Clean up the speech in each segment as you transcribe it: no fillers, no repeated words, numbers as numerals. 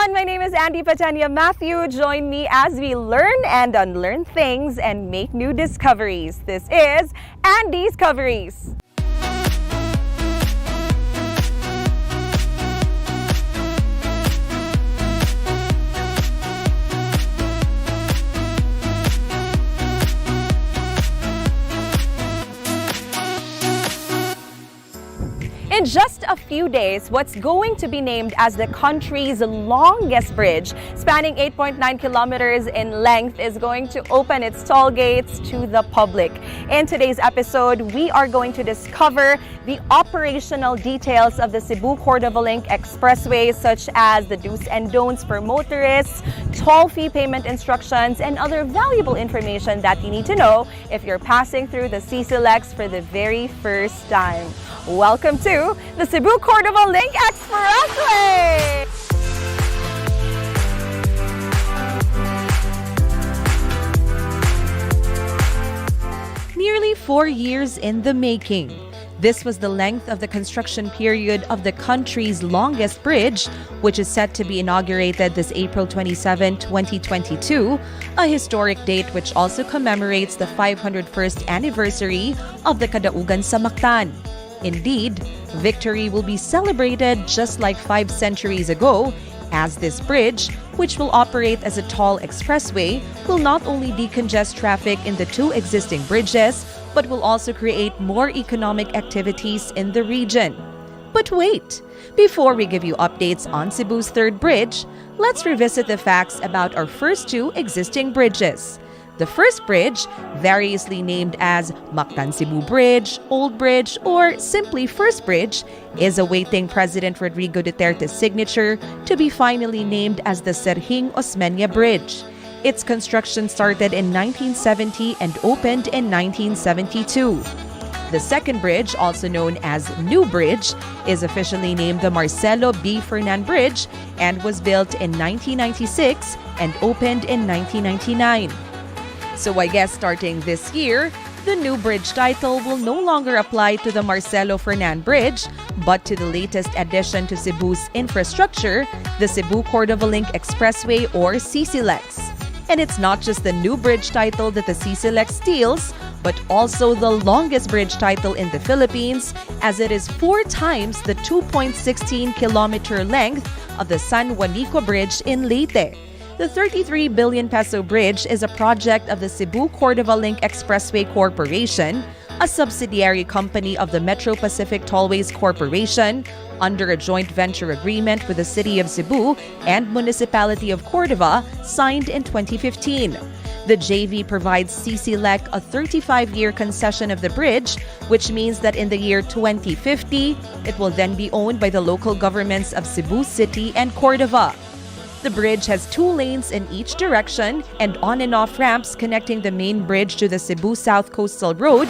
everyone, my name is Andy Patania Matthew. Join me as we learn and unlearn things and make new discoveries. This is AnDiscoveries. In just a few days, what's going to be named as the country's longest bridge, spanning 8.9 kilometers in length, is going to open its toll gates to the public. In today's episode, we are going to discover the operational details of the Cebu Cordova Link Expressway, such as the do's and don'ts for motorists, toll fee payment instructions, and other valuable information that you need to know if you're passing through the CCLEX for the very first time. Welcome to the Cebu Cordova Link Expressway! Nearly 4 years in the making. This was the length of the construction period of the country's longest bridge, which is set to be inaugurated this April 27, 2022, a historic date which also commemorates the 501st anniversary of the Kadaugan sa Mactan. Indeed, victory will be celebrated just like 5 centuries ago, as this bridge, which will operate as a toll expressway, will not only decongest traffic in the 2 existing bridges, but will also create more economic activities in the region. But wait! Before we give you updates on Cebu's 3rd bridge, let's revisit the facts about our first 2 existing bridges. The first bridge, variously named as Mactan Cebu Bridge, Old Bridge, or simply First Bridge, is awaiting President Rodrigo Duterte's signature to be finally named as the Serhing Osmeña Bridge. Its construction started in 1970 and opened in 1972. The second bridge, also known as New Bridge, is officially named the Marcelo B. Fernan Bridge and was built in 1996 and opened in 1999. So I guess starting this year, the new bridge title will no longer apply to the Marcelo Fernan Bridge, but to the latest addition to Cebu's infrastructure, the Cebu Cordova Link Expressway, or CCLEX. And it's not just the new bridge title that the CCLEX steals, but also the longest bridge title in the Philippines, as it is 4 times the 2.16-kilometer length of the San Juanico Bridge in Leyte. The 33 billion peso bridge is a project of the Cebu Cordova Link Expressway Corporation, a subsidiary company of the Metro Pacific Tollways Corporation, under a joint venture agreement with the City of Cebu and Municipality of Cordova, signed in 2015. The JV provides CCLEX a 35-year concession of the bridge, which means that in the year 2050, it will then be owned by the local governments of Cebu City and Cordova. The bridge has 2 lanes in each direction and on and off ramps connecting the main bridge to the Cebu South Coastal Road,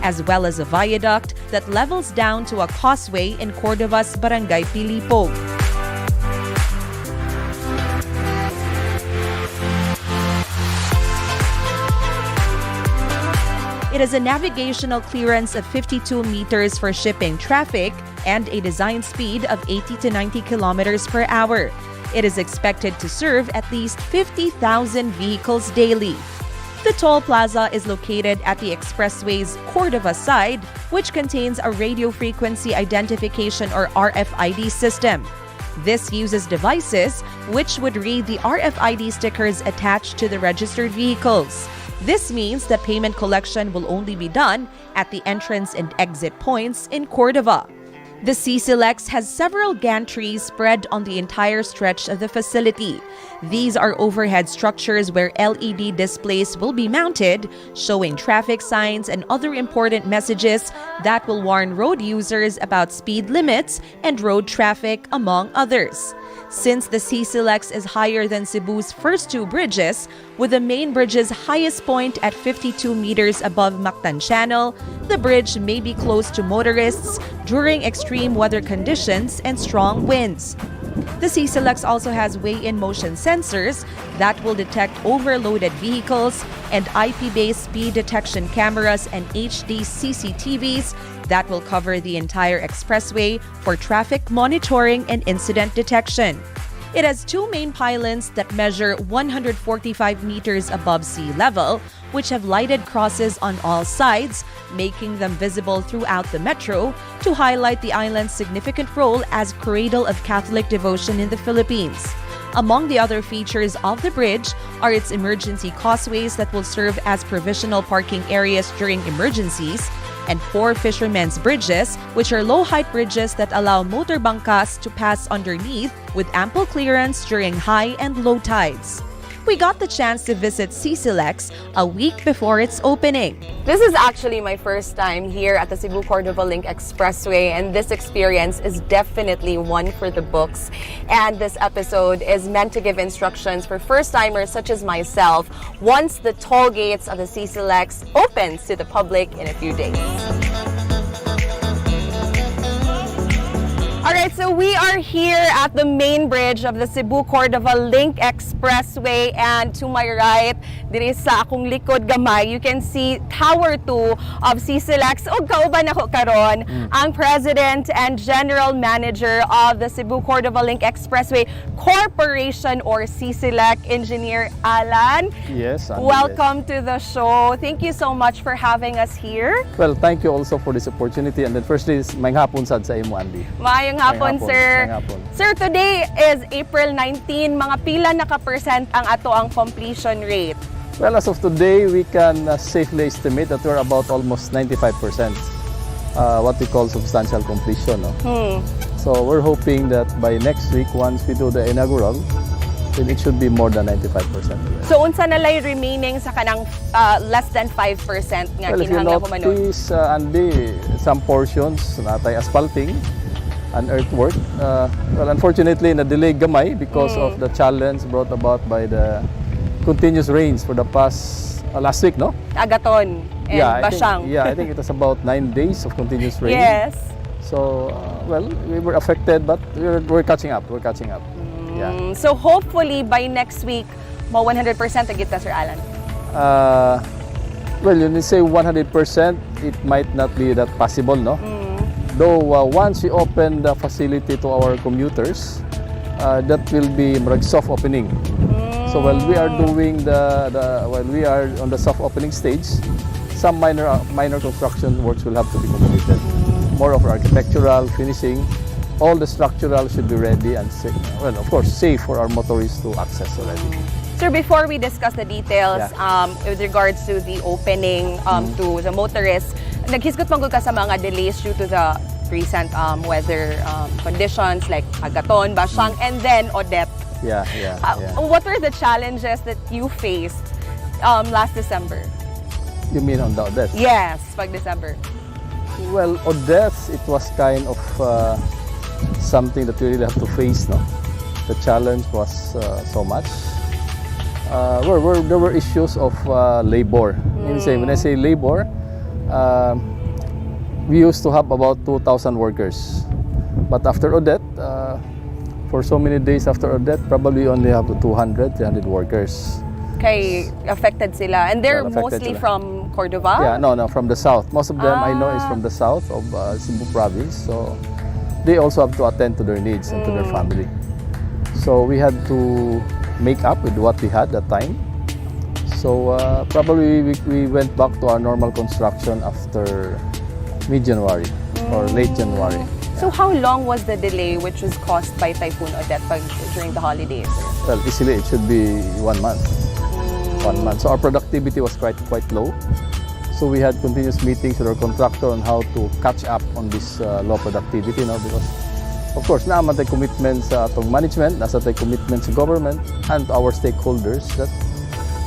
as well as a viaduct that levels down to a causeway in Cordova's Barangay Pilipog. It has a navigational clearance of 52 meters for shipping traffic and a design speed of 80 to 90 kilometers per hour. It is expected to serve at least 50,000 vehicles daily. The toll plaza is located at the expressway's Cordova side, which contains a radio frequency identification or RFID system. This uses devices which would read the RFID stickers attached to the registered vehicles. This means that payment collection will only be done at the entrance and exit points in Cordova. The CCLEX has several gantries spread on the entire stretch of the facility. These are overhead structures where LED displays will be mounted, showing traffic signs and other important messages that will warn road users about speed limits and road traffic, among others. Since the CCLEX is higher than Cebu's first 2 bridges, with the main bridge's highest point at 52 meters above Mactan Channel, the bridge may be close to motorists during extreme weather conditions and strong winds. The CCLEX also has weigh-in motion sensors that will detect overloaded vehicles, and IP-based speed detection cameras and HD CCTVs that will cover the entire expressway for traffic monitoring and incident detection. It has two main pylons that measure 145 meters above sea level, which have lighted crosses on all sides, making them visible throughout the metro to highlight the island's significant role as cradle of Catholic devotion in the Philippines. Among the other features of the bridge are its emergency causeways that will serve as provisional parking areas during emergencies, and 4 fishermen's bridges, which are low-height bridges that allow motorbangkas to pass underneath with ample clearance during high and low tides. We got the chance to visit CCLEX a week before its opening. This is actually my first time here at the Cebu Cordova Link Expressway, and this experience is definitely one for the books. And this episode is meant to give instructions for first-timers such as myself once the toll gates of the CCLEX opens to the public in a few days. Alright, so we are here at the main bridge of the Cebu Cordova Link Expressway, and to my right, diri sa akong likod gamay, you can see Tower 2 of CCLEX. O kauban ako karon ang President and General Manager of the Cebu Cordova Link Expressway Corporation or CCLEX, Engineer Alan. Yes. Welcome to the show. Thank you so much for having us here. Well, thank you also for this opportunity. And then firstly, may hapon sad sa imo, Andy. Maayong hapon, sir. Maayong hapon. Sir, today is April 19. Mga pila naka-percent ang ato ang completion rate? Well, as of today, we can safely estimate that we're about almost 95%. What we call substantial completion. No? So we're hoping that by next week, once we do the inaugural, then it should be more than 95%. So unsa na lay remaining sa kanang less than 5% nga Well, if you kinahanglan humanon? notice, Andy, some portions natay asphalting and earthwork. Well, unfortunately, na-delay gamay because of the challenge brought about by the continuous rains for the past last week, no? Agaton and Basyang. I think it was about 9 days of continuous rain. Yes. So, well, we were affected, but we're catching up. We're catching up. Yeah. So hopefully by next week, mo 100% agit ta, Sir Alan. Well, when you say 100%, it might not be that possible, no? Though once we open the facility to our commuters, that will be soft opening. So while we are doing while we are on the soft opening stage, some minor construction works will have to be completed. More of architectural finishing. All the structural should be ready and safe. Well, of course, safe for our motorists to access already. Sir, before we discuss the details with regards to the opening to the motorists, naghisgot man ka sa mga delays due to the recent weather conditions like Agaton, Basyang, and then Odette. What were the challenges that you faced last December? You mean on the Odette? Yes, pag December. Well, Odette, it was kind of something that we really have to face, no? The challenge was so much. There were issues of labor. When I say labor, we used to have about 2,000 workers. But after Odette, for so many days after Odette, probably only have 200, 300 workers. Okay, affected sila. And they're mostly from Cordova? Yeah, no, from the south. Most of them I know is from the south of Cebu province. So they also have to attend to their needs and to their family. So we had to make up with what we had that time. So probably we went back to our normal construction after mid-January or late January. So how long was the delay which was caused by Typhoon Odette during the holidays? Well, easily it should be 1 month. 1 month. So our productivity was quite low. So we had continuous meetings with our contractor on how to catch up on this low productivity, because of course naman tayo commitments sa atong management, nasa tayo commitments sa government and our stakeholders that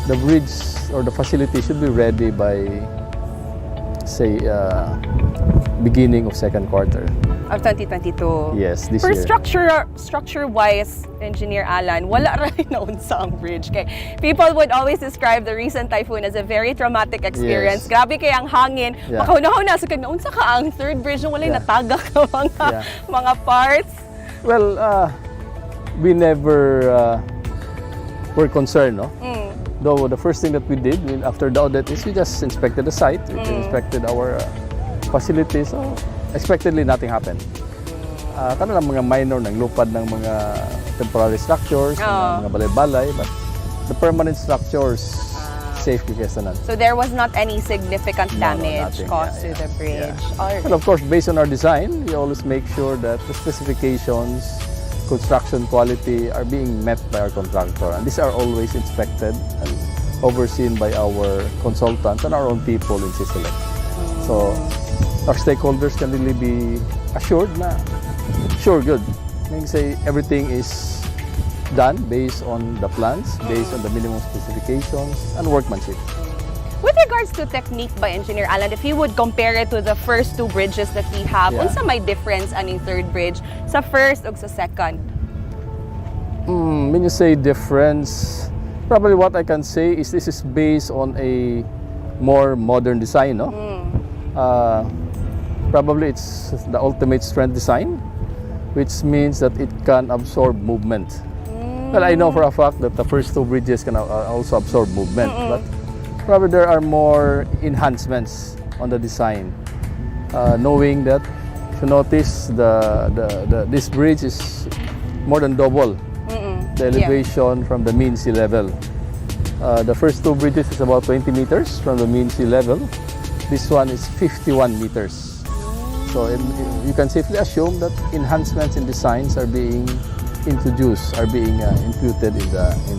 the bridge or the facility should be ready by say beginning of second quarter of 2022. Yes, this For year. structure-wise, Engineer Alan, wala rin naunsa ang bridge. Kay people would always describe the recent typhoon as a very traumatic experience. Yes. Grabe kay ang hangin. Yeah. Makauna-una sa naunsa ka ang third bridge na walay natagak ka mga parts. Well, we never were concerned, no? Though the first thing that we did after the audit is we just inspected the site. We inspected our facilities. So, expectedly, nothing happened. Lang mga minor ng lupad ng mga temporary structures, ng mga balay-balay, but the permanent structures, safely kasanan. So there was not any significant damage nothing. caused to the bridge. All right. And of course, based on our design, we always make sure that the specifications, construction quality are being met by our contractor. And these are always inspected and overseen by our consultants and our own people in CCLEX. So our stakeholders can really be assured na sure, good. Meaning say everything is done based on the plans, based on the minimum specifications and workmanship. With regards to technique by Engineer Alan, if you would compare it to the first two bridges that we have, unsa may difference aning third bridge sa first ug sa second? When you say difference, probably what I can say is this is based on a more modern design, no? Probably it's the ultimate strength design, which means that it can absorb movement. Well, I know for a fact that the first two bridges can also absorb movement, but probably there are more enhancements on the design. Knowing that, if you notice, this bridge is more than double the elevation from the mean sea level. The first two bridges is about 20 meters from the mean sea level. This one is 51 meters. So you can safely assume that enhancements in designs are being introduced, are being imputed in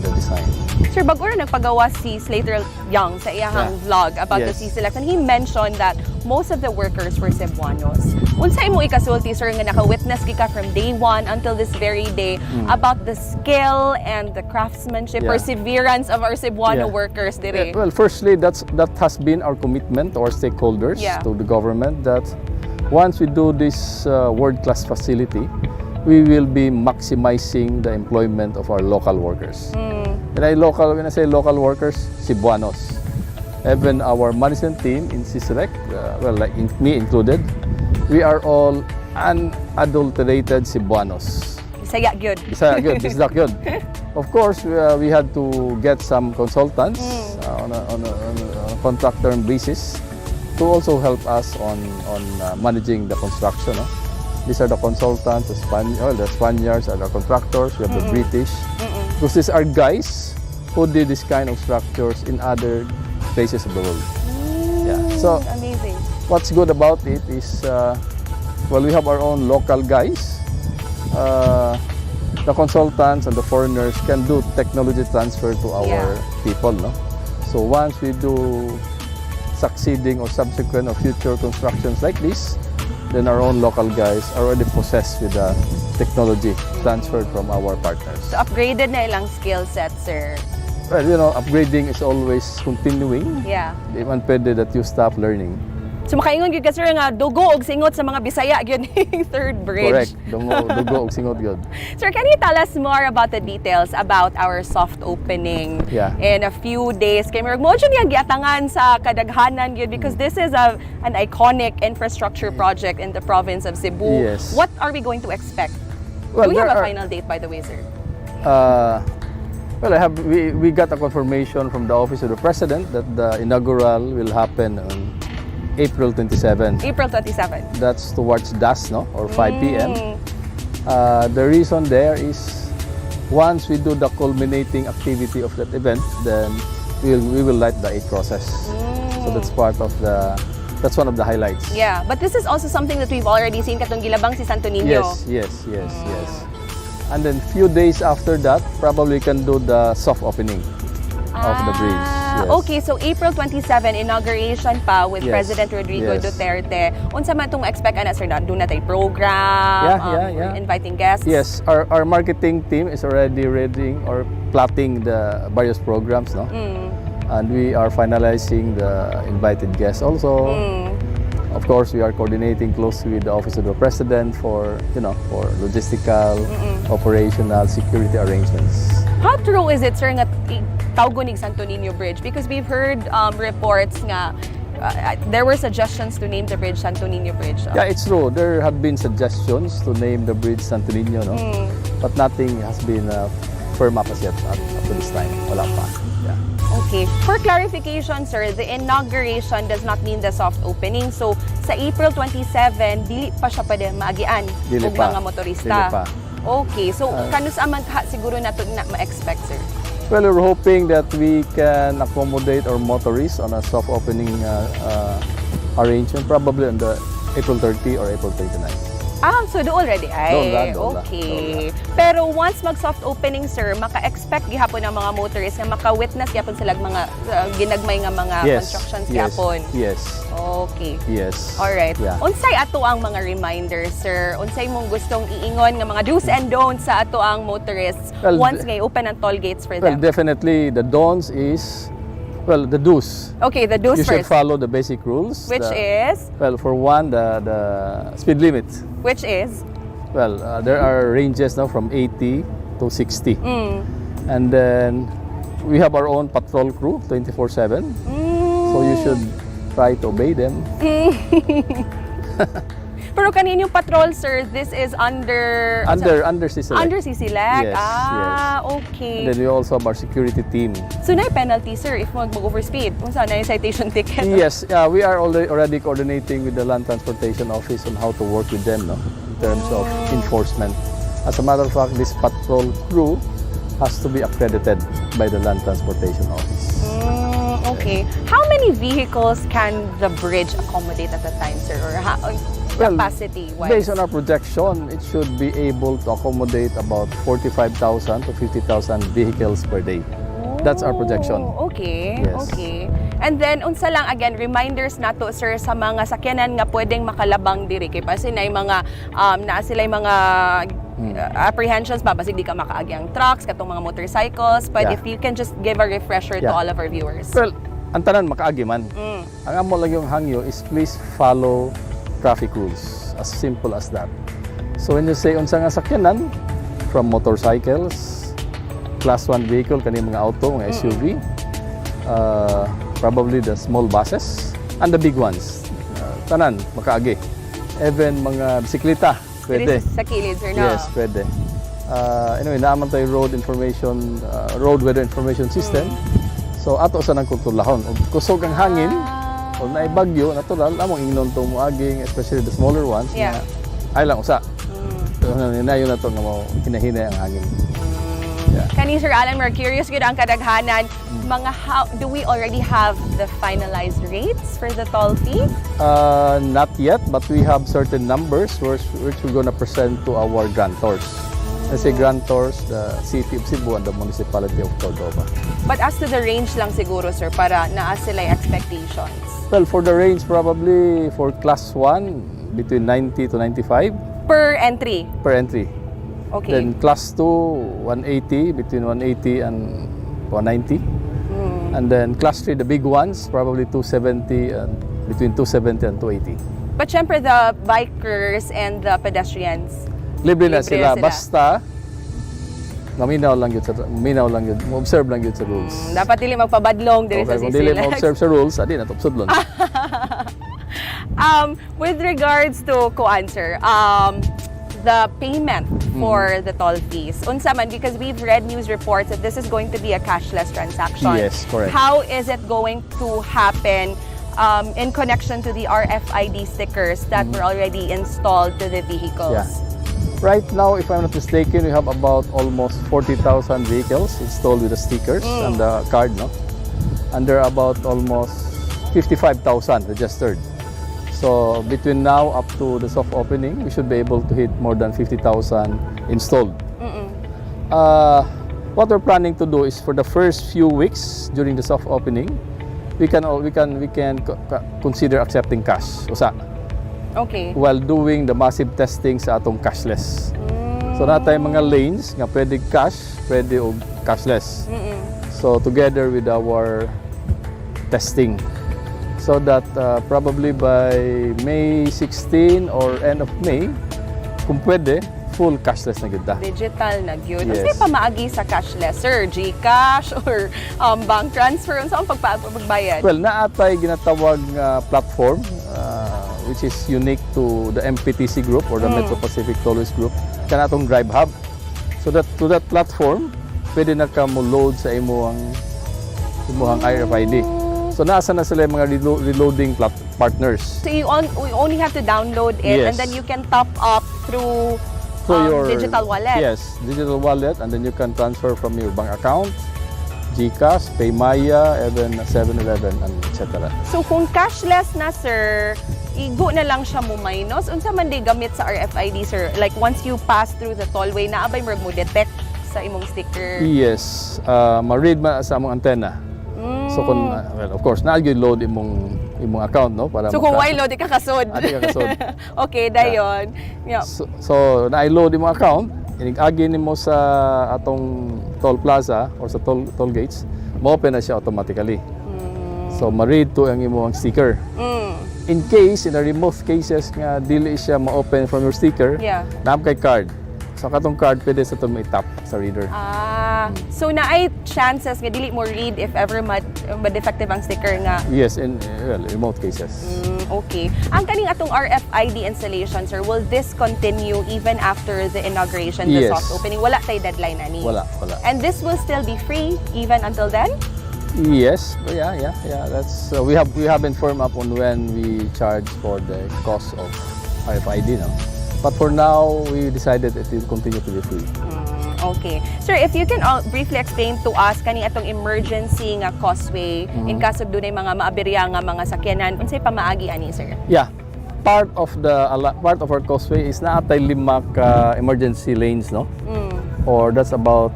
the design. Sir, bago rin nagpagawa si Slater Young sa iyahang vlog about the CCLEX, and he mentioned that most of the workers were Cebuanos. Unsay mo ikasulti, sir, nga naka-witness ka from day one until this very day about the skill and the craftsmanship, perseverance of our Cebuano workers dire? Well, firstly, that has been our commitment to our stakeholders, to the government, that once we do this world-class facility, we will be maximizing the employment of our local workers. When I say local workers, Cebuanos. Even our management team in CCLEX, like me included, we are all unadulterated Cebuanos. Bisaya gyud. Bisaya gyud, Bisaya gyud. Of course, we had to get some consultants on a contractor basis to also help us on managing the construction. No? These are the consultants, the Spaniards are the contractors, we have the British. Because these are guys who did this kind of structures in other places of the world. So amazing. What's good about it is, we have our own local guys. The consultants and the foreigners can do technology transfer to our people. No? So once we do succeeding or subsequent or future constructions like this, then our own local guys are already possessed with the technology transferred from our partners. So upgraded na ilang skill set, sir? Well, upgrading is always continuing. Di man pwede that you stop learning. So makaingon gyud ka, sir, nga dugo og singot sa mga Bisaya gyud ning third bridge. Correct. Dugo og singot gyud. Sir, can you tell us more about the details about our soft opening in a few days? Kay mo jud yang giatangan sa kadaghanan gyud because this is an iconic infrastructure project in the province of Cebu. Yes. What are we going to expect? Well, do we have a final date, by the way, sir? We got a confirmation from the Office of the President that the inaugural will happen on April 27. April 27. That's towards dusk, no? Or 5 p.m. The reason there is once we do the culminating activity of that event, then we will light the 8 process. So that's that's one of the highlights. Yeah, but this is also something that we've already seen katong gilabang si Santo Niño. Yes. And then few days after that, probably we can do the soft opening of the bridge. Okay, so April 27, inauguration pa with President Rodrigo Duterte. Unsa man itong expect, sir, do na tayo program, inviting guests? Yes, our marketing team is already ready or plotting the various programs, no? And we are finalizing the invited guests also. Of course, we are coordinating closely with the Office of the President for logistical, operational, security arrangements. How true is it, sir, nga Kadaugan Santo Niño Bridge? Because we've heard reports nga there were suggestions to name the bridge Santo Niño Bridge. Yeah, it's true. There have been suggestions to name the bridge Santo Niño, no? But nothing has been firm up as yet up to this time. Wala pa. Yeah. Okay. For clarification, sir, the inauguration does not mean the soft opening. So, sa April 27, dili pa siya pwede maagian Dili og pa. mga motorista. Dili pa. Okay. So, kanus amang siguro nato na ma-expect, sir? Well, we're hoping that we can accommodate our motorists on a soft opening arrangement, probably on the April 30 or April 39. So do already ay. Doon la. Okay. Pero once mag-soft opening, sir, maka-expect gihapon ang mga motorists nga maka-witness gihapon sila mga ginagmay nga mga constructions gihapon. Yes. Okay. Yes. Alright. Yeah. Unsay ato ang mga reminders, sir? Unsay mong gustong iingon nga mga do's and don'ts sa ato ang motorists once ngay open ang toll gates for Well, them? definitely the don'ts is, well, the do's. Okay, the do's You should first. follow the basic rules. Which is? Well, for one, the speed limit. Which is? Well, there are ranges now from 80 to 60. And then we have our own patrol crew 24/7. So you should try to obey them. Pero kaninyong patrol, sir, this is under CCLEX. Under CCLEX? Yes, Okay. And then we also have our security team. So, na penalty, sir, if mag-overspeed? Kung saan na yung citation ticket? Yes, we are already coordinating with the Land Transportation Office on how to work with them, no, in terms of enforcement. As a matter of fact, this patrol crew has to be accredited by the Land Transportation Office. Okay. How many vehicles can the bridge accommodate at a time, sir? Or capacity-wise? Based on our projection, it should be able to accommodate about 45,000 to 50,000 vehicles per day. That's our projection. Okay, Yes. okay. And then, unsa lang again, reminders nato, sir, sa mga sakyanan nga pwedeng makalabang diri. Kaya kasi na yung mga, naa sila yung mga apprehensions ba, basig di ka makaagi ang trucks, katong mga motorcycles. But if you can just give a refresher to all of our viewers. Well, ang tanan makaagi man. Ang amo lang yung hangyo is please follow traffic rules. As simple as that. So when you say unsa nga sakyanan, from motorcycles, class 1 vehicle, kani mga auto, mga SUV, probably the small buses, and the big ones. Tanan, makaagi. Even mga bisikleta, pwede. Sa kilid, sir, no? Yes, pwede. Anyway, naaman tayo road weather information system. So ato sa nang kontrolahon. Kusog ang hangin, o na bagyo, natural, among ingnon itong muaging, especially the smaller ones, na ay lang usa. So, ninayon na ito nga mo hinahinay ang hangin. Kani Sir Alan, we're curious good ang kadaghanan. Do we already have the finalized rates for the toll fee? Not yet, but we have certain numbers which we're going to present to our grantors. Let's say grantors, the City of Cebu and the Municipality of Cordova. But as to the range lang siguro, sir, para naa sila yung expectations. Well, for the range, probably for class 1, between 90 to 95. Per entry? Per entry. Okay. Then class 2, 180, between 180 and 190. And then class 3, the big ones, probably 270 and between 270 and 280. But syempre the bikers and the pedestrians, Libre na Libre sila. sila. Basta minaw lang yun, observe lang yun sa rules. dapat dili magpabadlong diri sa Okay, kung dili CCLEX. ma-observe sa rules, adi na tupsudlon. With regards to co-answer, the payment for the toll fees, unsa man, because we've read news reports that this is going to be a cashless transaction. Yes, correct. How is it going to happen in connection to the RFID stickers that were already installed to the vehicles? Yeah. Right now, if I'm not mistaken, we have about almost 40,000 vehicles installed with the stickers and the card, no? And there are about almost 55,000 registered. So between now up to the soft opening, we should be able to hit more than 50,000 installed. What we're planning to do is for the first few weeks during the soft opening, we can consider accepting cash, usa. Okay. While doing the massive testing sa atong cashless. So na tayo mga lanes nga pwede cash, pwede og cashless. So together with our testing. So that probably by May 16 or end of May, kung pwede, full cashless na gid ta. Digital na gyud. Yes. Kasi pamaagi sa cashless, sir, GCash or bank transfer, unsa ang pagbayad? Well, naatay ginatawag platform which is unique to the MPTC group or the Metro Pacific Tollways Group, kanatong Drive Hub. So that to that platform, pwede na ka mo load sa imuhang RFID. So nasa na sila yung mga reloading partners. So you only have to download it, and Yes. then you can top up through Your digital wallet. Yes, digital wallet, and then you can transfer from your bank account, GCash, Paymaya, even 7-Eleven, and etc. So kung cashless na, sir, igo na lang siya mo minus. Unsa man di gamit sa RFID, sir? Like once you pass through the tollway, naabay mo detect sa imong sticker. Yes, ma-read man sa among antenna. So kung well, of course, na-gyud load imong account, no, para So kung why load ka kasod. Adi ka kasod. Okay, dayon. Yeah. So na-load imong account, inig-agi nimo sa atong toll plaza or sa toll gates, mo-open na siya automatically. So ma-read to ang imong sticker. In case, in the remote cases nga dili siya ma-open from your sticker, Yeah. naam kay card. So katong card pwede sa itong tap sa reader. So na ay chances nga dili mo read if ever ma-defective ang sticker nga. Yes, in remote cases. Okay. Ang kaning atong RFID installation, sir, will this continue even after the inauguration, the Yes. soft opening? Wala tay deadline ani. Wala. And this will still be free even until then? Yes, but yeah. That's we haven't firmed up on when we charge for the cost of RFID now. But for now, we decided it will continue to be free. Okay. Sir, if you can briefly explain to us kani atong emergency nga causeway in kaso dunay mga maabirya nga mga sakyanan, unsay pamaagi ani, sir? Yeah, part of our causeway is naatay 5 ka emergency lanes, no? Or that's about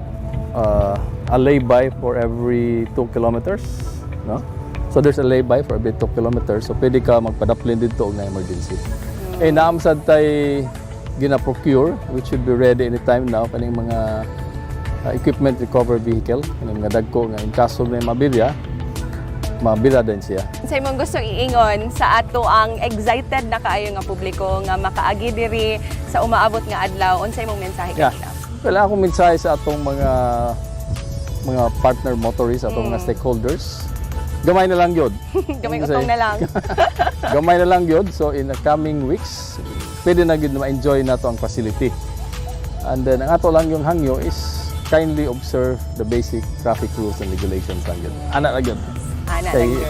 a lay-by for every 2 kilometers, no? So there's a lay-by for every 2 kilometers. So pwede ka magpadaplin dito na emergency. Naamsad tay gina-procure, which should be ready anytime now, kaning mga equipment recovery vehicle, kaning mga dagko nga in kaso na mabirya din siya. Unsay mong gusto iingon sa ato ang excited na kaayo nga publiko nga makaagi diri sa umaabot nga adlaw? Unsay mong mensahe kanila? Well, akong mensahe sa atong mga partner motorists, atong mga stakeholders, gamay na lang yun. Gamay utong na lang. Gamay na lang yun. So in the coming weeks, pwede na yun ma-enjoy na to ang facility. And then ang ato lang yung hangyo is kindly observe the basic traffic rules and regulations lang yun. Ana lang yun.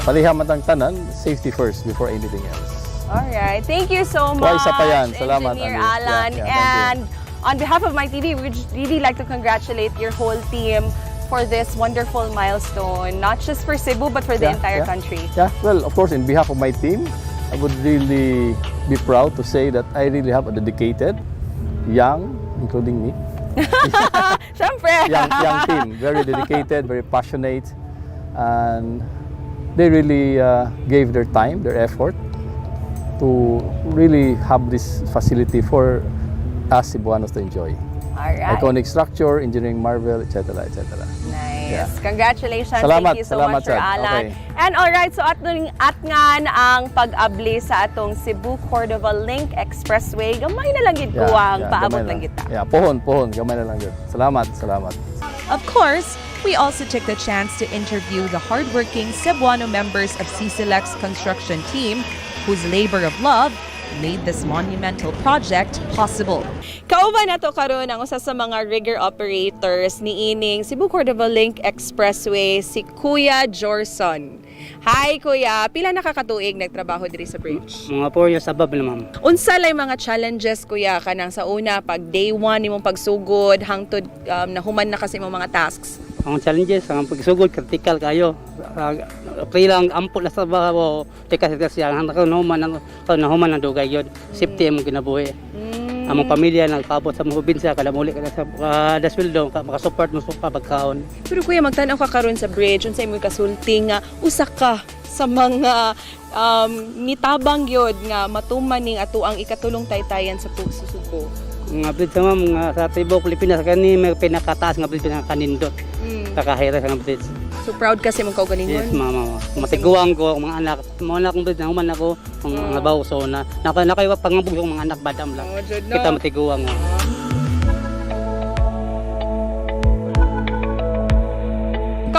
Paliham at ang tanan, safety first before anything else. Alright. Thank you so much, Isa pa yan. Salamat, Engineer Andy. Alan. Yeah, and on behalf of my TV, we would really like to congratulate your whole team for this wonderful milestone, not just for Cebu, but for the entire country. Yeah, well, of course, in behalf of my team, I would really be proud to say that I really have a dedicated, young, including me, Siyempre. young team. Very dedicated, very passionate, and they really gave their time, their effort to really have this facility for us Cebuanos to enjoy. Alright. Iconic structure, engineering marvel, etc., etc. Nice. Yeah. Congratulations. Salamat, Thank you so salamat, much, Sir Chad. Alan. Okay. And alright, so atngan ang pag-abli sa atong Cebu Cordova Link Expressway. Gamay na lang gid kuwang paabot lang kita. Yeah, pohon, gamay na lang yun. Salamat. Of course, we also took the chance to interview the hardworking Cebuano members of CCLEX construction team whose labor of love made this monumental project possible. Kauban nato karon ang usa sa mga rigger operators niining Cebu Cordova Link Expressway, si Kuya Jorson. Hi Kuya, pila nakakatuig nagtrabaho diri sa bridge? Mga 4 years above na, ma'am. Unsa lay mga challenges Kuya kanang sa una pag day 1 nimong pagsugod hangtod nahuman na kasi imong mga tasks? Ang challenges, ang pagsugod, critical kayo. Pre lang, ampun na sa bago, tikas siya. Ang nahuman ng dugay yun. Safety ang ginabuhi. Among pamilya, nagpabot sa mga probinsya, kada muli ka na sa daswildo, makasupport mo sa pagkaon. Pero Kuya, magtanaw ka karon sa bridge, unsay mo kasulti nga usa ka sa mga nitabang yod nga matuman ning ato ang ikatulong taytayan sa Subo. Mga bridge naman, mga sa Cebu, Pilipinas, kani may pinakataas nga bridge na kanindot. Kakahira sa bridge. So proud kasi mong kaugalingon? Yes, mama. Matiguang ko, mga anak. Mga anak kong bridge, nahuman ako, mga bawso na. Nakaiwa pangabog yung mga anak, badam lang. Kita matiguang mo.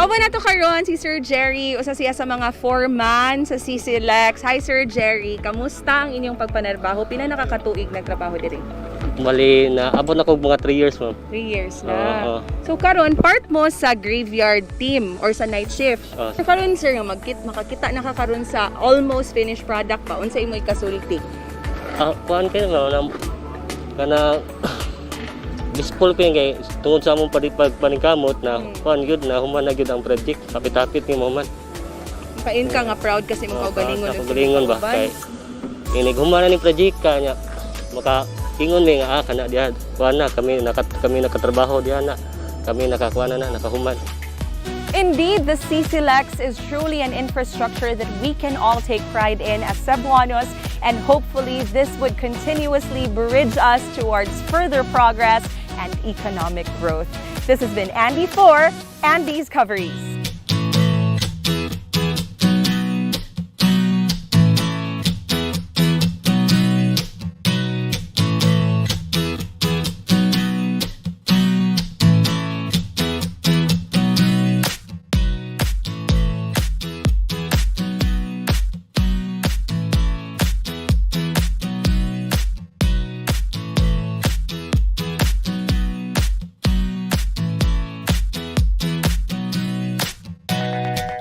Mao na to karon si Sir Jerry, usa siya sa mga foreman sa CCLEX. Hi Sir Jerry, kamusta ang inyong pagpanarbaho? Pila nakakatuig nagtrabaho diri? Mali na abot na ko mga 3 years ma'am. 3 years na. Oo. So karon part mo sa graveyard team or sa night shift. Oo. So karon sir nga makakita na ka karon sa almost finished product pa unsa imoy kasulti? Kuan kayo na kana bispol pa kay tungod sa among paningkamot na kuan gyud na human na gyud ang project. Kapit-kapit ni mo man. Pain ka nga proud kasi mo kaugalingon. Kaugalingon ba kay inighuman na ni project kanya maka ingon mi nga kana diha kuan na kami nakatrabaho diha na kami nakakuan na nakahuman. Indeed, the CCLEX is truly an infrastructure that we can all take pride in as Cebuanos, and hopefully this would continuously bridge us towards further progress and economic growth. This has been Andy for AnDiscoveries.